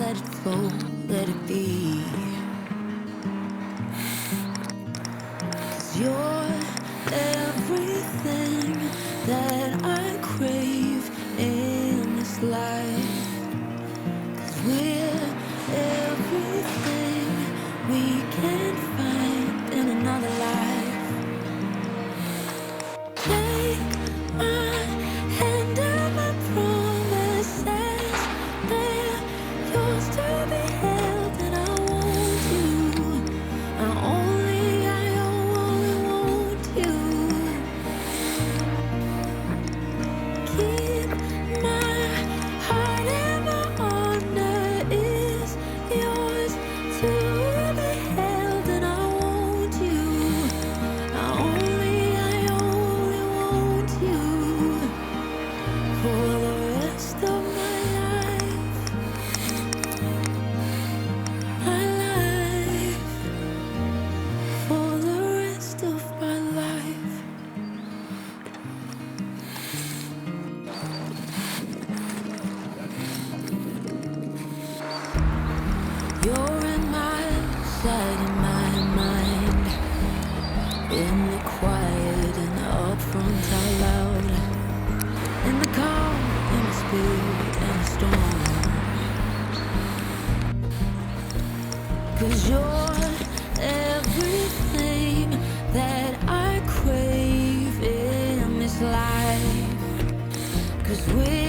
let it flow, let it be. 'Cause you're everything that I crave in this life. 'Cause we're everything we can find in another life. Take my hand and my promises, they're yours to be held, and I want you. I only want you. Keep my heart and my honor is yours to be held, and I want you. I only want you for the rest of my life. My life. For the rest of my life. You're in my sight and my mind, in the quiet and the upfront out loud, in the calm, in the spirit and the storm. 'Cause you're everything that I crave in this life. 'Cause we're